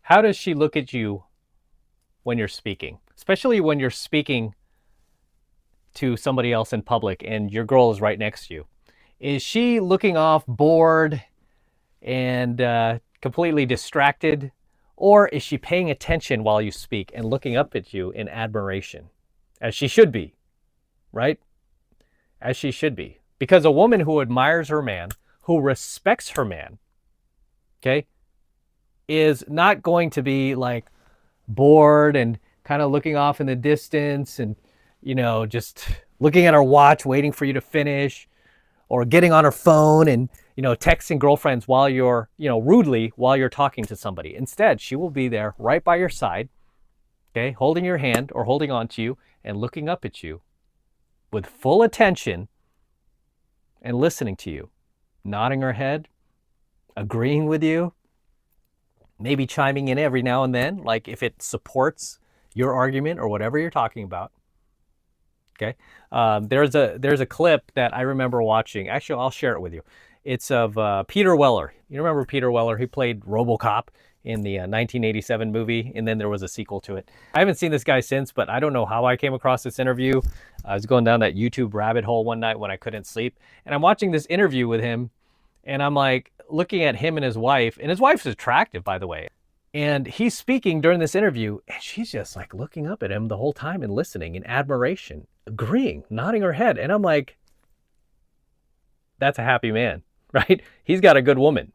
How does she look at you when you're speaking? Especially when you're speaking to somebody else in public and your girl is right next to you. Is she looking off, bored, and completely distracted? Or is she paying attention while you speak and looking up at you in admiration? As she should be, right? As she should be. Because a woman who admires her man, who respects her man, okay, is not going to be like bored and kind of looking off in the distance and, just looking at her watch, waiting for you to finish, or getting on her phone and, texting girlfriends while you're, rudely while you're talking to somebody. Instead, she will be there right by your side, okay, holding your hand or holding on to you and looking up at you with full attention and listening to you, nodding her head, agreeing with you, maybe chiming in every now and then, like if it supports your argument or whatever you're talking about. Okay. There's a clip that I remember watching. Actually, I'll share it with you. It's of Peter Weller. You remember Peter Weller? He played ROBOCOP in the 1987 movie, and then there was a sequel to it. I haven't seen this guy since, but I don't know how I came across this interview. I was going down that YouTube rabbit hole one night when I couldn't sleep, and I'm watching this interview with him, and I'm like looking at him and his wife's attractive, by the way. And he's speaking during this interview, and she's just like looking up at him the whole time and listening in admiration, agreeing, nodding her head. And I'm like, that's a happy man, right? He's got a good woman.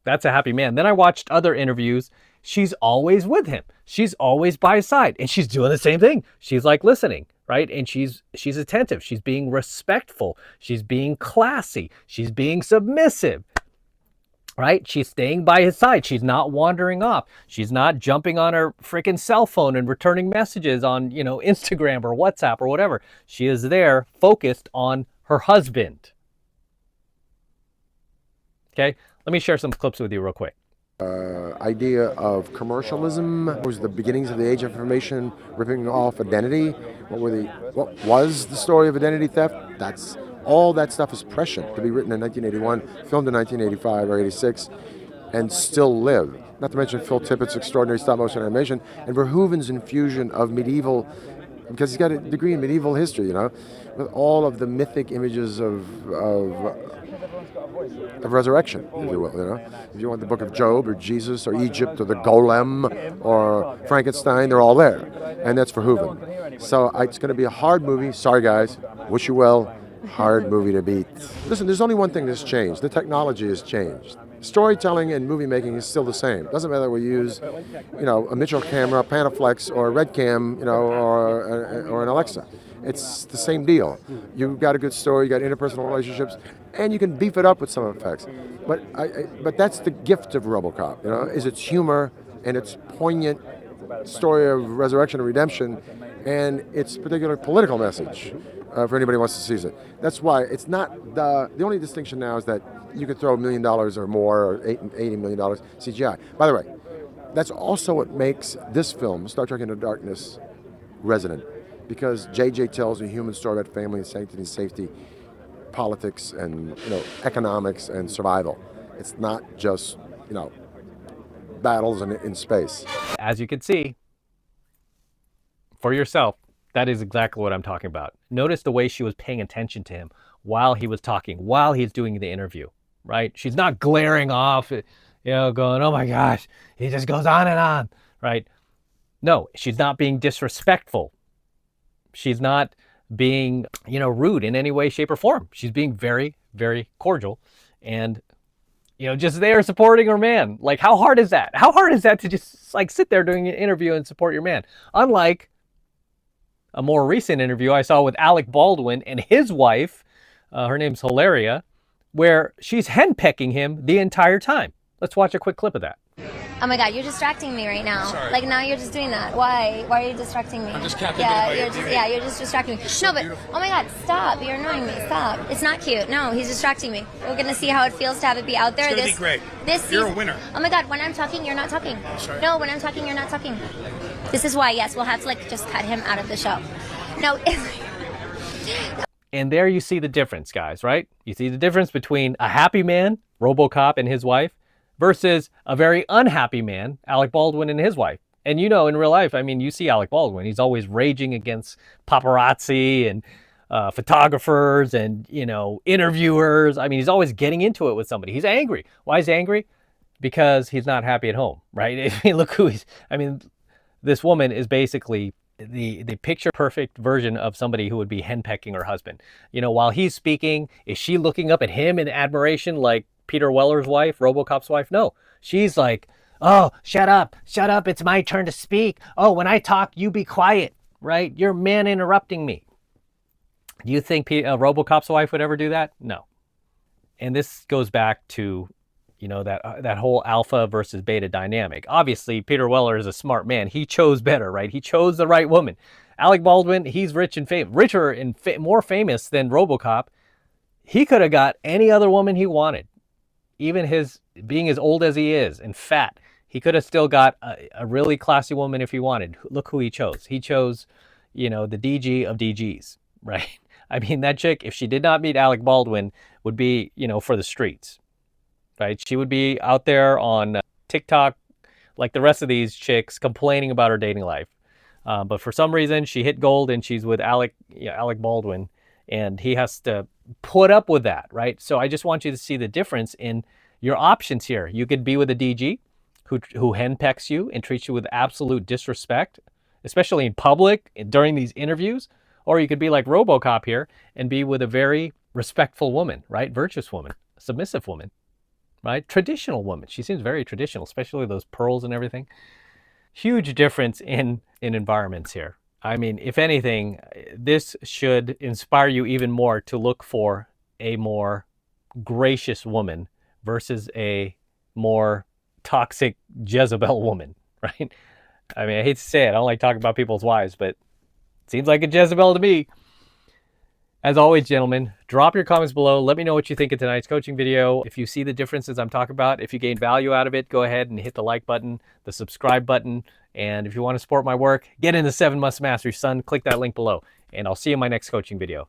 That's a happy man. Then I watched other interviews. She's always with him. She's always by his side, and she's doing the same thing. She's like listening, right? And she's attentive. She's being respectful. She's being classy. She's being submissive. Right? She's staying by his side. She's not wandering off. She's not jumping on her freaking cell phone and returning messages on, Instagram or WhatsApp or whatever. She is there focused on her husband. Okay? Let me share some clips with you real quick. Idea of commercialism was the beginnings of the age of information, ripping off identity. What was the story of identity theft? All that stuff is prescient to be written in 1981, filmed in 1985 or 86, and still live. Not to mention Phil Tippett's extraordinary stop-motion animation and Verhoeven's infusion of medieval, because he's got a degree in medieval history, with all of the mythic images of resurrection, if you will. If you want the Book of Job or Jesus or Egypt or the Golem or Frankenstein, they're all there, and that's Verhoeven. So it's going to be a hard movie. Sorry, guys. Wish you well. Hard movie to beat. Listen, there's only one thing that's changed. The technology has changed. Storytelling and movie making is still the same. Doesn't matter whether we use, a Mitchell camera, Panaflex, or a Red Cam, or an Alexa. It's the same deal. You've got a good story, you got interpersonal relationships, and you can beef it up with some effects. But that's the gift of RoboCop, is its humor and its poignant story of resurrection and redemption, and its particular political message. For anybody who wants to see it. That's why it's not the only distinction now is that you could throw $1 million or more, or $80 million CGI. By the way, that's also what makes this film, Star Trek Into Darkness, resonant. Because JJ tells a human story about family and sanctity and safety, politics and economics and survival. It's not just battles in space. As you can see for yourself, that is exactly what I'm talking about. Notice the way she was paying attention to him while he was talking, while he's doing the interview, right? She's not glaring off, going, oh my gosh, he just goes on and on, right? No, she's not being disrespectful. She's not being, rude in any way, shape, or form. She's being very, very cordial and, just there supporting her man. Like, how hard is that? How hard is that to just sit there doing an interview and support your man? Unlike a more recent interview I saw with Alec Baldwin and his wife, her name's Hilaria, where she's henpecking him the entire time. Let's watch a quick clip of that. Oh my God, you're distracting me right now. Sorry. Like now you're just doing that. Why? Why are you distracting me? I'm just captivated by your beauty. You're just distracting me. No, but oh my God, stop! You're annoying me. Stop! It's not cute. No, he's distracting me. We're gonna see how it feels to have it be out there. It's gonna be great. You're a winner. Oh my God, when I'm talking, you're not talking. Sorry. No, when I'm talking, you're not talking. This is why. Yes, we'll have to just cut him out of the show. No. And there you see the difference, guys, right? You see the difference between a happy man, RoboCop, and his wife, versus a very unhappy man, Alec Baldwin and his wife. And you know, in real life, I mean, you see Alec Baldwin, he's always raging against paparazzi and photographers and, you know, interviewers. I mean, he's always getting into it with somebody. He's angry. Why is he angry? Because he's not happy at home, right? I mean, look who he's, I mean, this woman is basically the picture perfect version of somebody who would be henpecking her husband. You know, while he's speaking, is she looking up at him in admiration like Peter Weller's wife, RoboCop's wife? No, she's like, oh, shut up, it's my turn to speak. Oh, when I talk, you be quiet, right? You're man interrupting me. Do you think RoboCop's wife would ever do that? No. And this goes back to, you know, that whole alpha versus beta dynamic. Obviously, Peter Weller is a smart man. He chose better, right? He chose the right woman. Alec Baldwin, he's rich and famous, richer and more famous than RoboCop. He could have got any other woman he wanted, even his being as old as he is and fat. He could have still got a really classy woman if he wanted. Look who he chose. He chose, you know, the DG of DGs, right? I mean, that chick, if she did not meet Alec Baldwin, would be, you know, for the streets, right? She would be out there on TikTok like the rest of these chicks complaining about her dating life. But for some reason, she hit gold and she's with Alec Baldwin, and he has to put up with that, right? So I just want you to see the difference in your options here. You could be with a DG who henpecks you and treats you with absolute disrespect, especially in public during these interviews. Or you could be like RoboCop here and be with a very respectful woman, right? Virtuous woman, submissive woman, right? Traditional woman. She seems very traditional, especially those pearls and everything. Huge difference in environments here. I mean, if anything, this should inspire you even more to look for a more gracious woman versus a more toxic Jezebel woman, right? I mean, I hate to say it. I don't like talking about people's wives, but it seems like a Jezebel to me. As always, gentlemen, drop your comments below. Let me know what you think of tonight's coaching video. If you see the differences I'm talking about, if you gain value out of it, go ahead and hit the like button, the subscribe button. And if you want to support my work, get into 7 Must Master Son. Click that link below. And I'll see you in my next coaching video.